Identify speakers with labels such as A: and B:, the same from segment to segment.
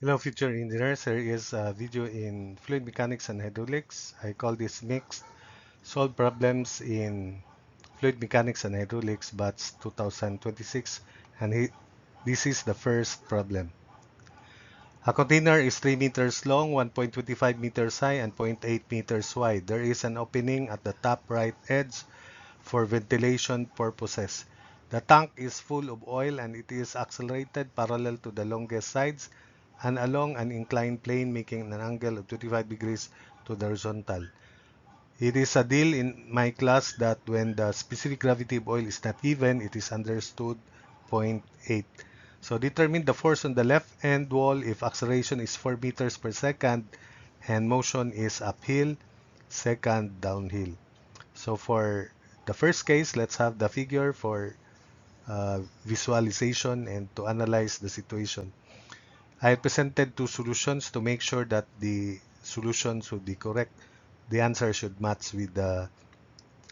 A: Hello, future engineers. Here is a video in fluid mechanics and hydraulics. I call this mixed solve problems in fluid mechanics and hydraulics batch 2026, and this is the first problem. A container is 3 meters long, 1.25 meters high, and 0.8 meters wide. There is an opening at the top right edge for ventilation purposes. The tank is full of oil and it is accelerated parallel to the longest sides and along an inclined plane, making an angle of 25 degrees to the horizontal. It is a deal in my class that when the specific gravity of oil is not given, it is understood 0.8. So determine the force on the left end wall if acceleration is 4 meters per second and motion is uphill, second downhill. So for the first case, let's have the figure for visualization and to analyze the situation. I presented two solutions to make sure that the solutions would be correct. The answer should match with the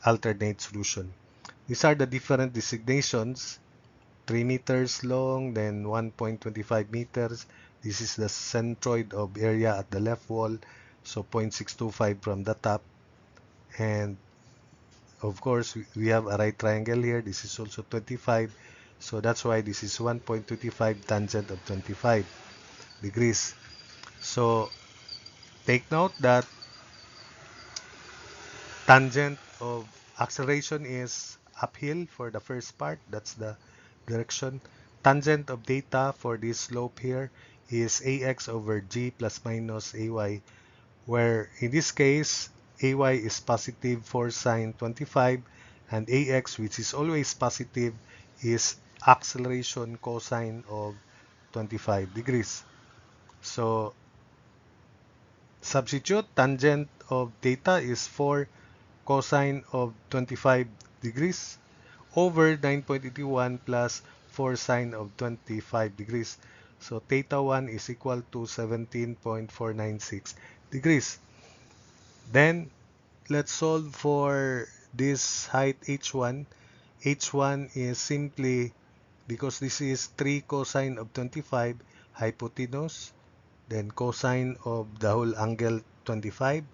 A: alternate solution. These are the different designations: 3 meters long, then 1.25 meters. This is the centroid of area at the left wall, so 0.625 from the top. And of course, we have a right triangle here. This is also 25. So that's why this is 1.25 tangent of 25 degrees. So take note that tangent of acceleration is uphill for the first part. That's the direction. Tangent of theta for this slope here is ax over g plus minus ay, where in this case ay is positive 4 sine 25 and ax, which is always positive, is acceleration cosine of 25 degrees. So substitute tangent of theta is 4 cosine of 25 degrees over 9.81 plus 4 sine of 25 degrees. So theta 1 is equal to 17.496 degrees. Then let's solve for this height h1. h1 is simply, because this is 3 cosine of 25 hypotenuse, then cosine of the whole angle 25,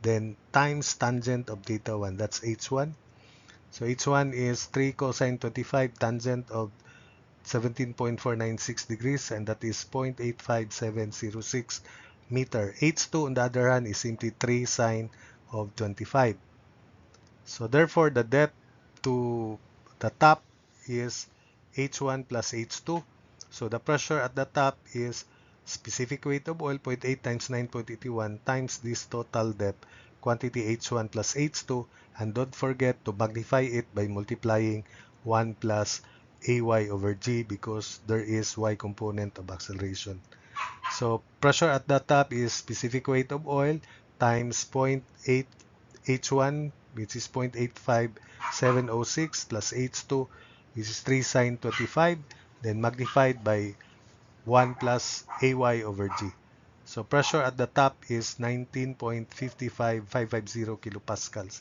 A: then times tangent of theta 1. That's h1. So h1 is 3 cosine 25 tangent of 17.496 degrees, and that is 0.85706 meter. h2 on the other hand is simply 3 sine of 25. So therefore the depth to the top is h1 plus h2. So the pressure at the top is specific weight of oil 0.8 times 9.81 times this total depth quantity h1 plus h2, and don't forget to magnify it by multiplying 1 plus ay over g because there is y component of acceleration. So pressure at the top is specific weight of oil times 0.8 h1, which is 0.85706, plus h2, which is 3 sine 25, then magnified by 1 plus ay over g. So pressure at the top is 19.55550 kilopascals.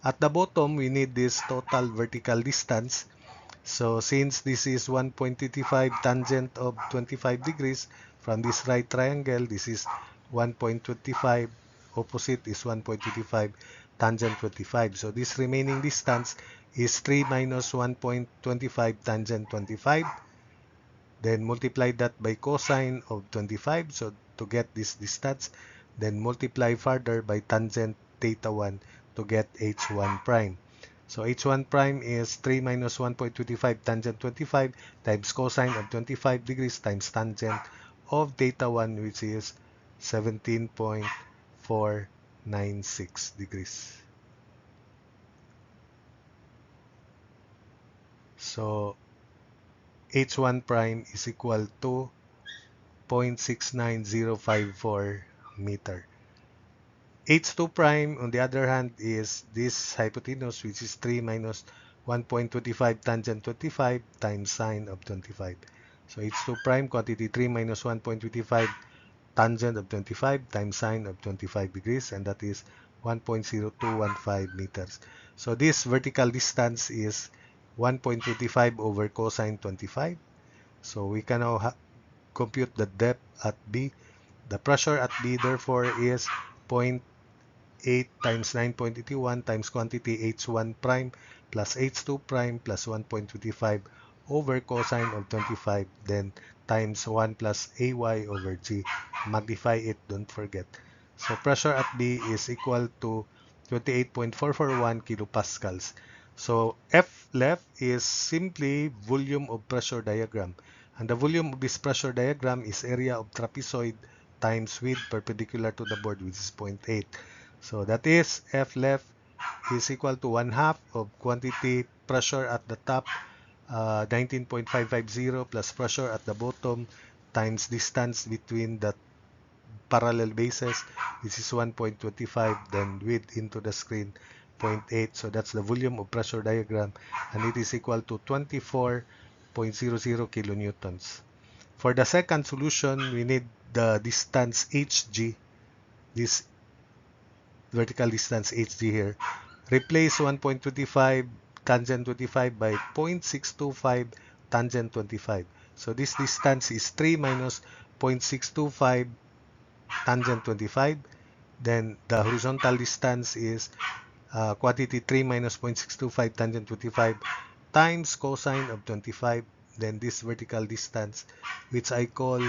A: At the bottom, we need this total vertical distance. So since this is 1.25 tangent of 25 degrees from this right triangle, this is 1.25, opposite is 1.25 tangent 25. So this remaining distance is 3 minus 1.25 tangent 25. Then multiply that by cosine of 25, so to get this distance. Then multiply further by tangent theta 1 to get h1 prime. So h1 prime is 3 minus 1.25 tangent 25 times cosine of 25 degrees times tangent of theta 1, which is 17.496 degrees. So h1 prime is equal to 0.69054 meter. h2 prime, on the other hand, is this hypotenuse, which is 3 minus 1.25 tangent 25 times sine of 25. So h2 prime quantity 3 minus 1.25 tangent of 25 times sine of 25 degrees, and that is 1.0215 meters. So this vertical distance is 1.25 over cosine 25. So we can now compute the depth at B. The pressure at B therefore is 0.8 times 9.81 times quantity H1 prime plus H2 prime plus 1.25 over cosine of 25, then times 1 plus AY over G. Magnify it, don't forget. So pressure at B is equal to 28.441 kilopascals. So F left is simply volume of pressure diagram. And the volume of this pressure diagram is area of trapezoid times width perpendicular to the board, which is 0.8. So that is F left is equal to 1/2 of quantity pressure at the top, 19.550 plus pressure at the bottom times distance between the parallel bases, which is 1.25, then width into the screen 0.8. So that's the volume of pressure diagram, and it is equal to 24.00 kilonewtons. For the second solution, we need the distance hg, this vertical distance hg here. Replace 1.25 tangent 25 by 0.625 tangent 25. So this distance is 3 minus 0.625 tangent 25. Then the horizontal distance is quantity 3 minus 0.625 tangent 25 times cosine of 25. Then this vertical distance, which I call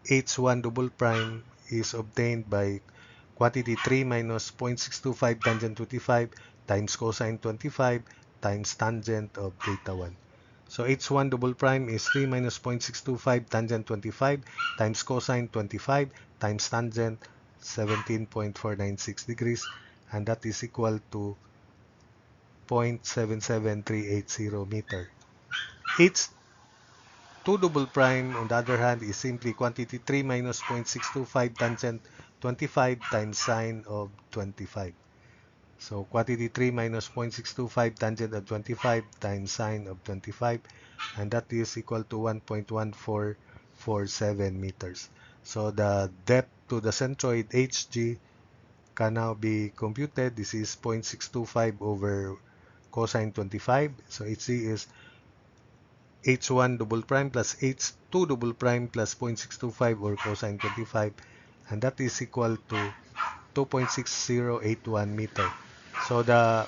A: h1 double prime, is obtained by quantity 3 minus 0.625 tangent 25 times cosine 25 times tangent of theta 1. So h1 double prime is 3 minus 0.625 tangent 25 times cosine 25 times tangent 17.496 degrees, and that is equal to 0.77380 meter. H2 double prime, on the other hand, is simply quantity 3 minus 0.625 tangent 25 times sine of 25. So quantity 3 minus 0.625 tangent of 25 times sine of 25, and that is equal to 1.1447 meters. So the depth to the centroid Hg can now be computed. This is 0.625 over cosine 25. So Hg is h1 double prime plus h2 double prime plus 0.625 over cosine 25, and that is equal to 2.6081 meter. So the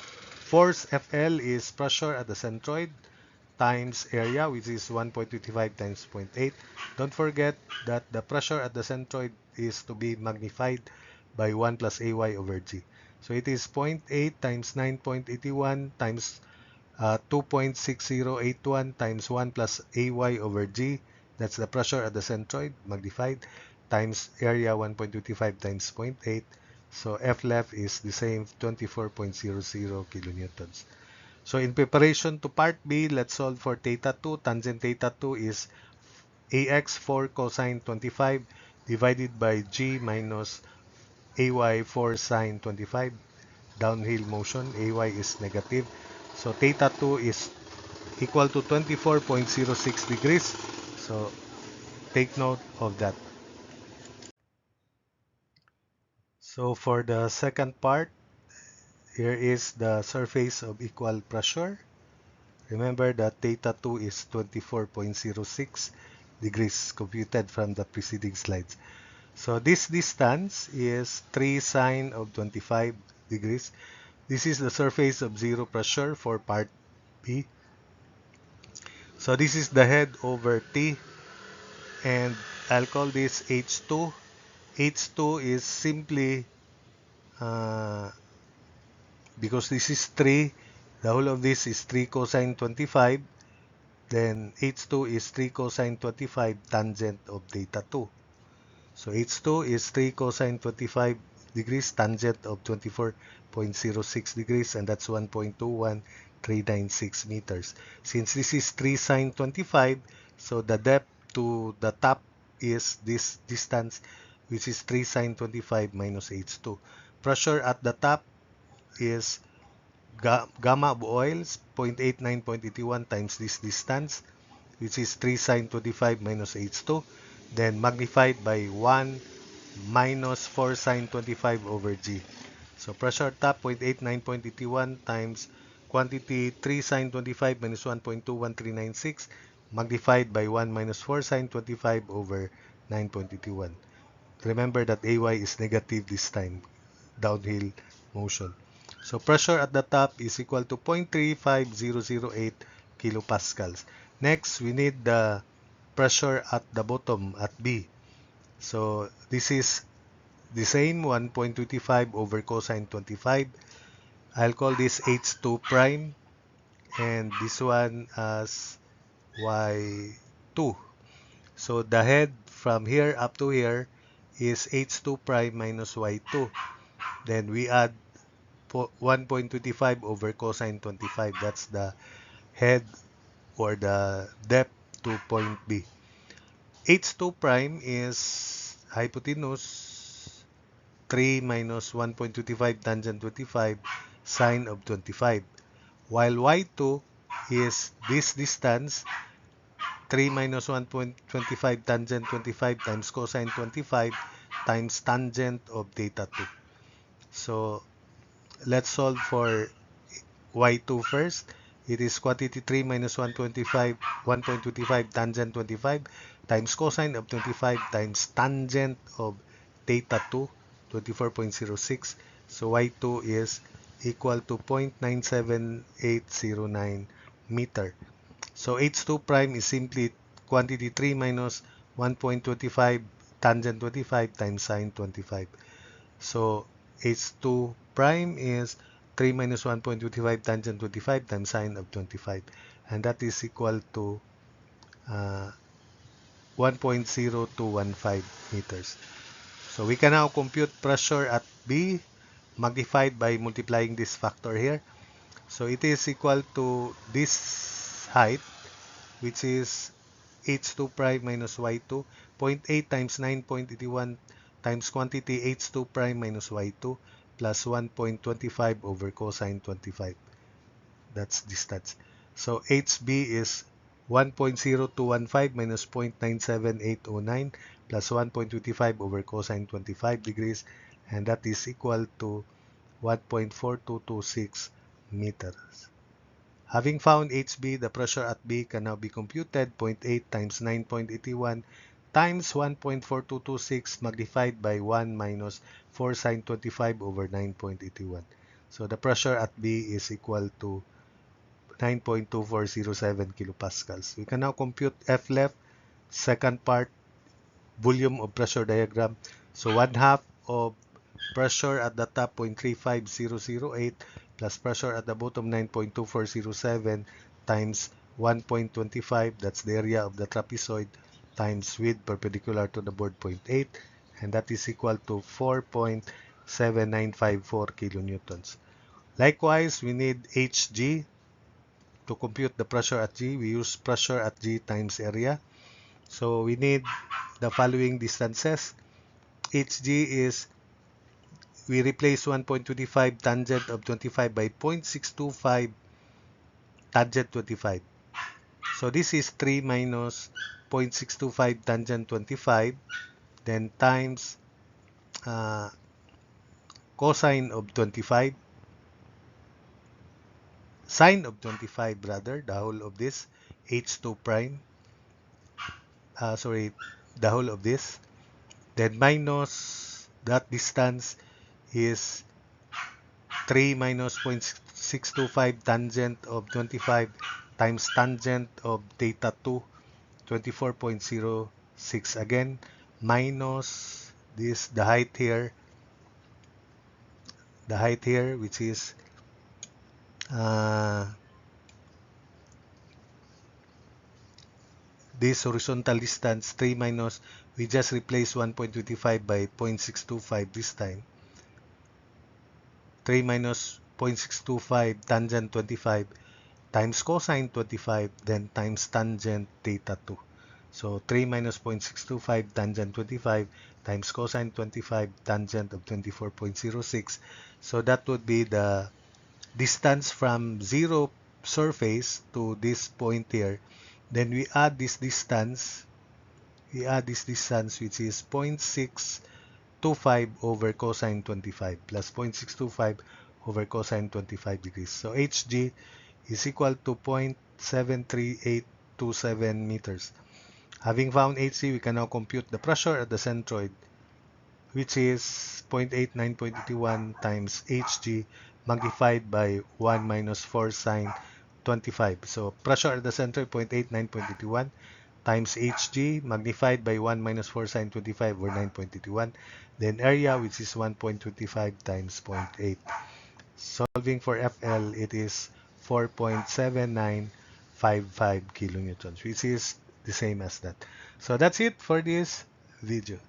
A: force FL is pressure at the centroid times area, which is 1.25 times 0.8. Don't forget that the pressure at the centroid is to be magnified by 1 plus AY over G. So it is 0.8 times 9.81 times 2.6081 times 1 plus AY over G. That's the pressure at the centroid magnified times area 1.25 times 0.8. So F left is the same, 24.00 kilonewtons. So in preparation to part B, let's solve for theta 2. Tangent theta 2 is AX 4 cosine 25 divided by G minus AY 4 sine 25. Downhill motion, AY is negative. So theta 2 is equal to 24.06 degrees. So take note of that. So for the second part, here is the surface of equal pressure. Remember that theta 2 is 24.06 degrees computed from the preceding slides. So this distance is 3 sine of 25 degrees. This is the surface of zero pressure for part B. So this is the head over T, and I'll call this H2. H2 is simply, because this is 3, the whole of this is 3 cosine 25, then H2 is 3 cosine 25 tangent of theta 2. So H2 is 3 cosine 25 degrees tangent of 24.06 degrees, and that's 1.21396 meters. Since this is 3 sine 25, so the depth to the top is this distance, which is 3 sine 25 minus H2. Pressure at the top is gamma of oils 0.89.81 times this distance, which is 3 sine 25 minus H2, then magnified by 1 minus 4 sine 25 over G. So pressure top 0.89.81 times quantity 3 sine 25 minus 1.21396 magnified by 1 minus 4 sine 25 over 9.81. Remember that AY is negative this time, downhill motion. So pressure at the top is equal to 0.35008 kilopascals. Next, we need the pressure at the bottom at B. So this is the same 1.25 over cosine 25. I'll call this H2 prime and this one as Y2. So the head from here up to here is H2 prime minus Y2. Then we add 1.25 over cosine 25. That's the head or the depth to point B. H2 prime is hypotenuse 3 minus 1.25 tangent 25 sine of 25. While Y2 is this distance 3 minus 1.25 tangent 25 times cosine 25 times tangent of theta 2. So let's solve for y2 first. It is quantity 3 minus 1.25 tangent 25 times cosine of 25 times tangent of theta 2, 24.06. So y2 is equal to 0.97809 meter. So h2 prime is simply quantity 3 minus 1.25 tangent 25 times sine 25. So h2 prime is 3 minus 1.25 tangent 25 times sine of 25. And that is equal to 1.0215 meters. So we can now compute pressure at B magnified by multiplying this factor here. So it is equal to this height, which is h2 prime minus y2, 0.8 times 9.81 times quantity h2 prime minus y2 plus 1.25 over cosine 25. That's distance. So HB is 1.0215 minus 0.97809 plus 1.25 over cosine 25 degrees, and that is equal to 1.4226 meters. Having found HB, the pressure at B can now be computed. 0.8 times 9.81 times 1.4226 magnified by 1 minus 4 sine 25 over 9.81. So the pressure at B is equal to 9.2407 kilopascals. We can now compute F left, second part, volume of pressure diagram. So 1/2 of pressure at the top 0.35008 plus pressure at the bottom 9.2407 times 1.25, that's the area of the trapezoid, times width perpendicular to the board 0.8, and that is equal to 4.7954 kilonewtons. Likewise, we need Hg. To compute the pressure at G, we use pressure at G times area. So we need the following distances. Hg is, we replace 1.25 tangent of 25 by 0.625 tangent 25. So this is 3 minus 0.625 tangent 25, then times cosine of 25, sine of 25 rather, the whole of this, h2 prime, the whole of this, then minus that distance is 3 minus 0.625 tangent of 25 times tangent of theta 2, 24.06 again, minus this, the height here, which is this horizontal distance, 3 minus, we just replace 1.25 by 0.625 this time, 3 minus 0.625 tangent 25 times cosine 25, then times tangent theta 2. So 3 minus 0.625 tangent 25 times cosine 25 tangent of 24.06. So that would be the distance from zero surface to this point here. Then we add this distance, which is 0.625 over cosine 25 plus 0.625 over cosine 25 degrees. So Hg is equal to 0.738 0.27 meters. Having found HC, we can now compute the pressure at the centroid, which is 0.89.81 times Hg magnified by 1 minus 4 sine 25. So pressure at the center 0.89.81 times Hg magnified by 1 minus 4 sine 25 or 9.81. Then area, which is 1.25 times 0.8. Solving for FL, it is 4.7955 kilonewtons, which is the same as that. So that's it for this video.